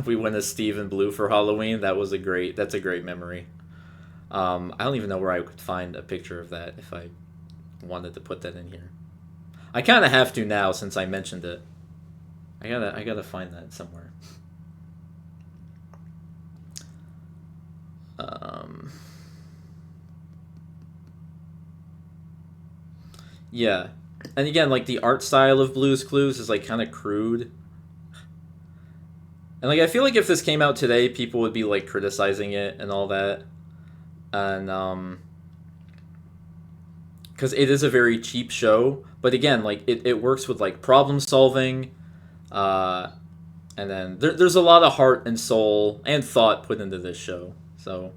We went as Steve and Blue for Halloween. That's a great memory. I don't even know where I could find a picture of that if I wanted to put that in here. I kind of have to now since I mentioned it. I gotta find that somewhere. Yeah. And again, like, the art style of Blue's Clues is, like, kind of crude. And, like, I feel like if this came out today, people would be, like, criticizing it and all that. and because it is a very cheap show, but again, like it works with like problem solving, uh, and then there's a lot of heart and soul and thought put into this show. So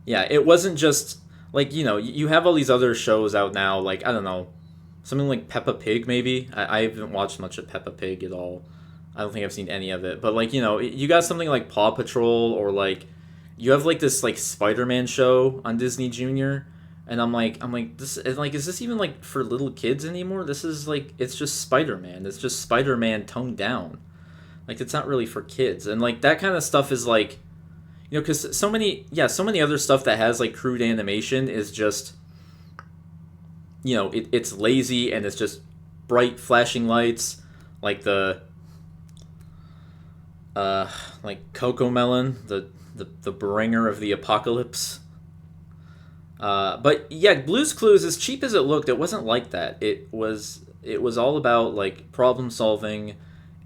yeah, it wasn't just like, you have all these other shows out now, like, I don't know, something like Peppa Pig maybe. I haven't watched much of Peppa Pig at all. I don't think I've seen any of it, but like, you got something like Paw Patrol, or like you have like this like Spider-Man show on Disney Junior. And I'm like, this, and like, is this even like for little kids anymore? This is like, it's just Spider-Man. It's just Spider-Man toned down. Like, it's not really for kids. And like that kind of stuff is like, because so many other stuff that has like crude animation is just, it's lazy, and it's just bright flashing lights, like the like Coco Melon, the bringer of the apocalypse. But yeah, Blue's Clues, as cheap as it looked, it wasn't like that. It was all about like problem solving,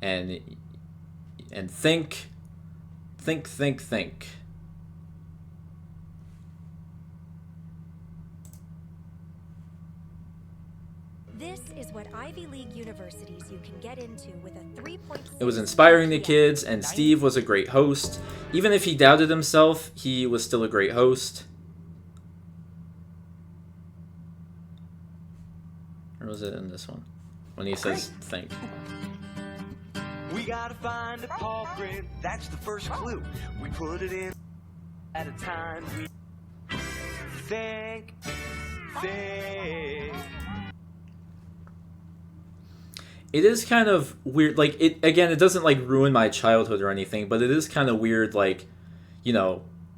and think. This is what Ivy League universities you can get into with a 3.6. It was inspiring to kids, and Steve was a great host. Even if he doubted himself, he was still a great host. Or was it in this one? When he says think. We gotta find a culprit, that's the first clue. We put it in at a time. We think. It is kind of weird, like, it doesn't like ruin my childhood or anything, but it is kind of weird, like,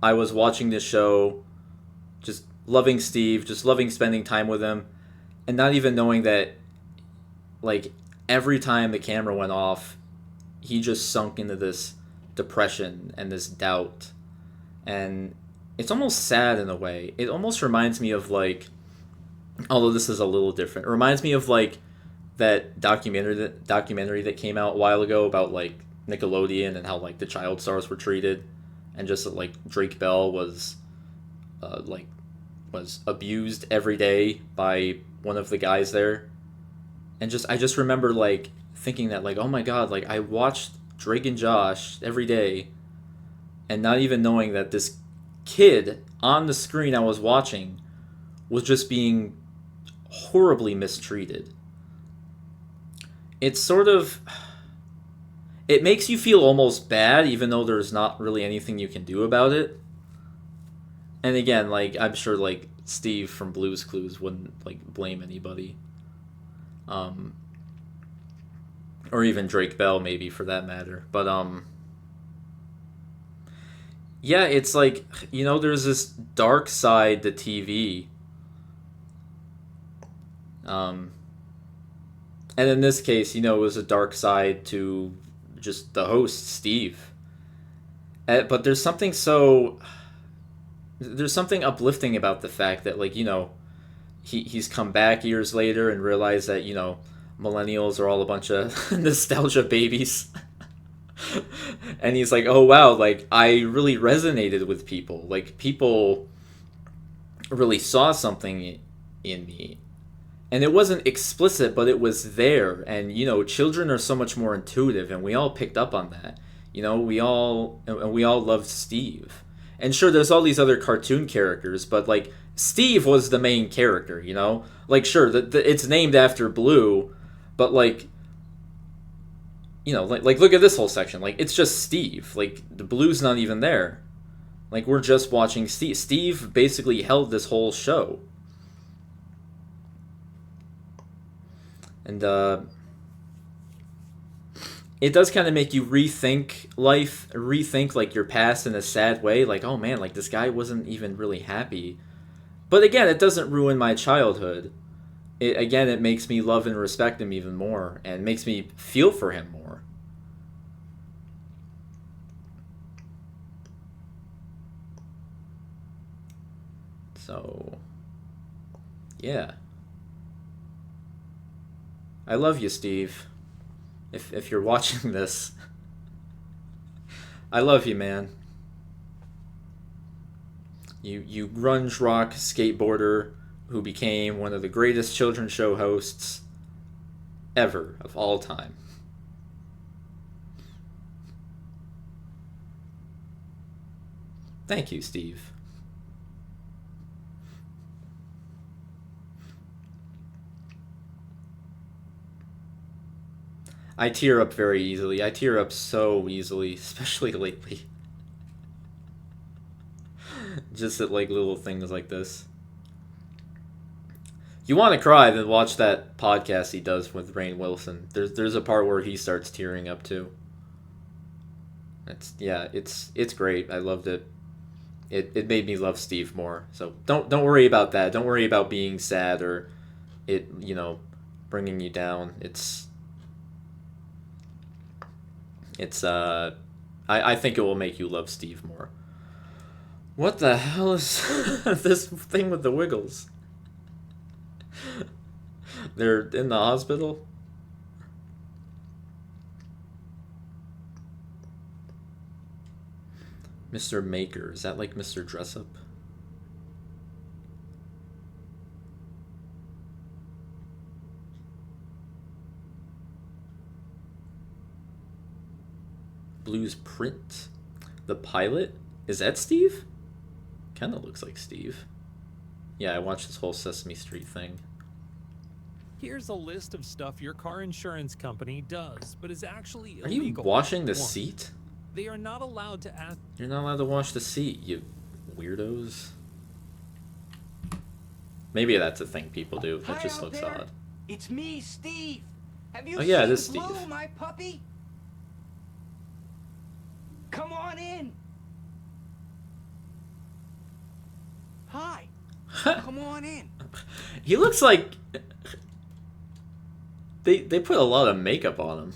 I was watching this show, just loving Steve, just loving spending time with him, and not even knowing that, like, every time the camera went off, he just sunk into this depression and this doubt. And it's almost sad in a way. It almost reminds me of, like, although this is a little different, it reminds me of, like, that documentary that came out a while ago about, like, Nickelodeon and how, like, the child stars were treated, and just that, like, Drake Bell was abused every day by one of the guys there. And I just remember, like, thinking that, like, oh my god, like, I watched Drake and Josh every day, and not even knowing that this kid on the screen I was watching was just being horribly mistreated. It's sort of, it makes you feel almost bad, even though there's not really anything you can do about it. And again, like, I'm sure, like, Steve from Blue's Clues wouldn't, like, blame anybody. Or even Drake Bell, maybe, for that matter. But, yeah, it's like, there's this dark side to TV. And in this case, it was a dark side to just the host, Steve. But there's something uplifting about the fact that, like, he's come back years later and realized that, millennials are all a bunch of nostalgia babies. And he's like, oh wow, like, I really resonated with people. Like, people really saw something in me. And it wasn't explicit, but it was there. And, children are so much more intuitive, and we all picked up on that. We all loved Steve. And sure, there's all these other cartoon characters, but, like, Steve was the main character, Like, sure, it's named after Blue, but, like, like, look at this whole section. Like, it's just Steve. Like, the Blue's not even there. Like, we're just watching Steve. Steve basically held this whole show. And, it does kind of make you rethink life, rethink, like, your past in a sad way. Like, oh man, like, this guy wasn't even really happy. But again, it doesn't ruin my childhood. It makes me love and respect him even more, and makes me feel for him more. So, yeah. I love you, Steve. If you're watching this, I love you, man. You grunge rock skateboarder who became one of the greatest children's show hosts ever of all time. Thank you, Steve. I tear up very easily. I tear up so easily, especially lately. Just at like little things like this. You want to cry, then watch that podcast he does with Rainn Wilson. There's a part where he starts tearing up too. It's great. I loved it. It made me love Steve more. So don't worry about that. Don't worry about being sad or it, bringing you down. I think it will make you love Steve more. What the hell is this thing with the Wiggles? They're in the hospital? Mr. Maker, is that like Mr. Dressup? Blue's print. The pilot? Is that Steve? Kinda looks like Steve. Yeah, I watched this whole Sesame Street thing. Here's a list of stuff your car insurance company does, but is actually illegal. Are you washing the seat? They are not allowed to ask. You're not allowed to wash the seat, you weirdos. Maybe that's a thing people do. That just looks odd. It's me, Steve. Have you seen it is Blue, Steve. My puppy? Come on in. Hi. Come on in. He looks like they put a lot of makeup on him.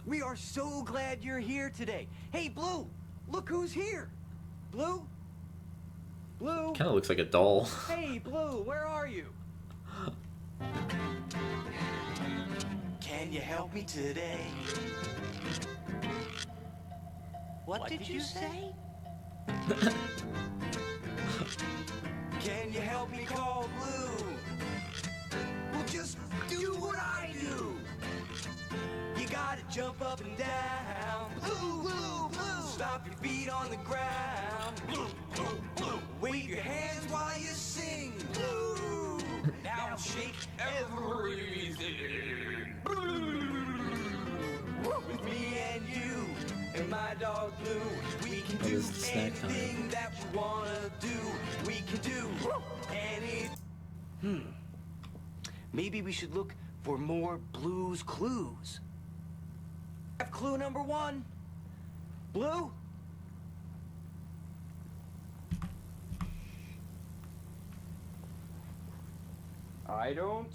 We are so glad you're here today. Hey, Blue, look who's here. Blue? Blue? Kind of looks like a doll. Hey, Blue, where are you? Can you help me today? What did you say? Can you help me call Blue? Well, just do what I do. You gotta jump up and down. Blue, blue, blue. Stop your feet on the ground. Blue, blue, blue. Wave your hands while you sing. Blue. Now shake everything. With me and you and my dog Blue, we can do anything that we wanna do. We can do anything. Maybe we should look for more Blue's clues. Clue number 1. Blue? I don't...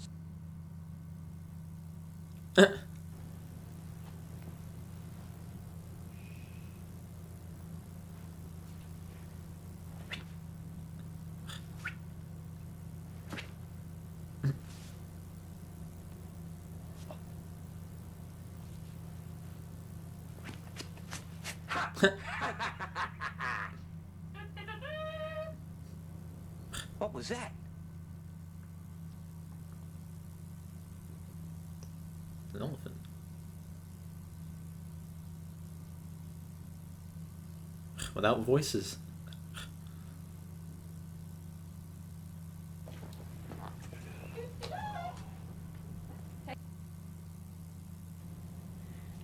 What was that? An elephant. Without voices.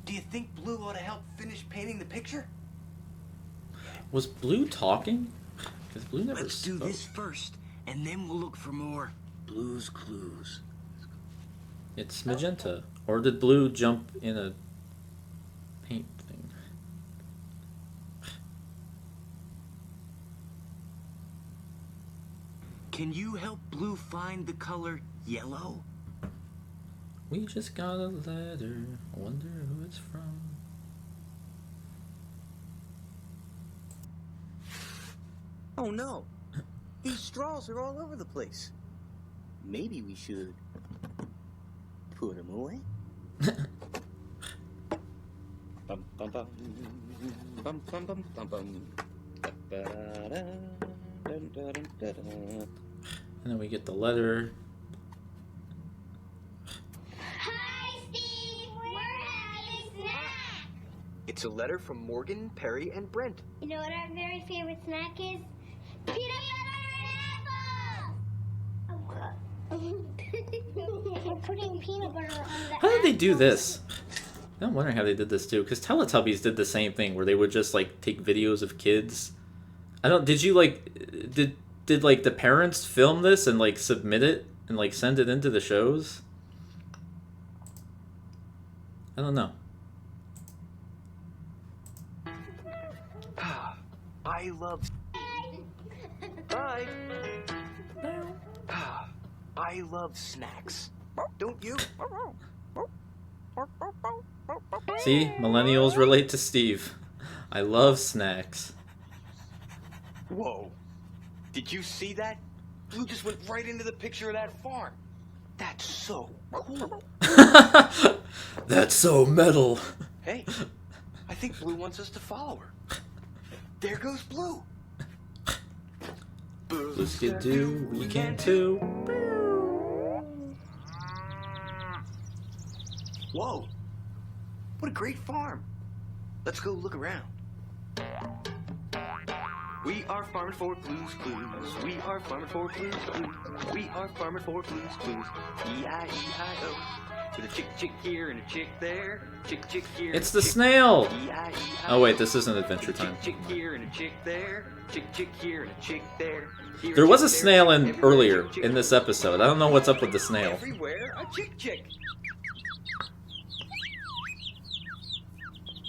Do you think Blue ought to help finish painting the picture? Was Blue talking? Because Blue never Let's do spoke. this first, and then we'll look for more Blue's clues. It's magenta. Or did Blue jump in a paint thing? Can you help Blue find the color yellow? We just got a letter. I wonder who it's from. Oh no! These straws are all over the place. Maybe we should put them away. Bum, bum, bum. Bum, bum, bum, bum, bum. Da-da-da. And then we get the letter. Hi, Steve. We're having snack. It's a letter from Morgan, Perry, and Brent. You know what our very favorite snack is? Peanut butter and apples. We're putting peanut butter on the How did they do this? I'm wondering how they did this too, because Teletubbies did the same thing where they would just like take videos of kids. Did you like did like the parents film this and like submit it and like send it into the shows? I don't know. I love. Bye. I love snacks. Don't you? See, millennials relate to Steve. I love snacks. Whoa. Did you see that? Blue just went right into the picture of that farm. That's so cool. That's so metal. Hey, I think Blue wants us to follow her. There goes Blue. Blues can do, we can too. Whoa. What a great farm. Let's go look around. We are farming for Blues Clues. We are farming for Blues Clues. We are farming for Blues Clues. E-I-E-I-O. With a chick here and a chick there. Chick here. It's the snail. E-I-E-I-O. Oh wait, this isn't Adventure Time. Chick here and a chick there. Chick here and a chick there. Here There was a chick snail there, in everywhere, earlier chick. in this episode. I don't know what's up with the snail. Everywhere a chick.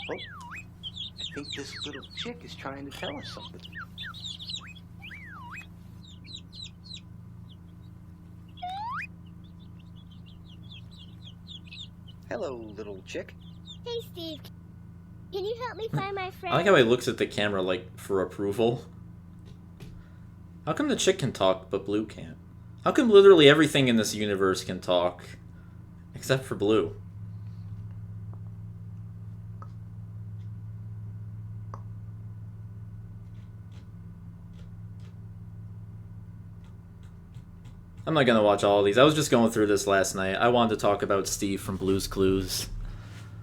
Oh, I think this little chick is trying to tell us something. Hello, little chick. Hey, Steve. Can you help me find my friend? I like how he looks at the camera like for approval. How come the chick can talk but Blue can't? How come literally everything in this universe can talk except for Blue? I'm not gonna watch all of these. I was just going through this last night. I wanted to talk about Steve from Blue's Clues.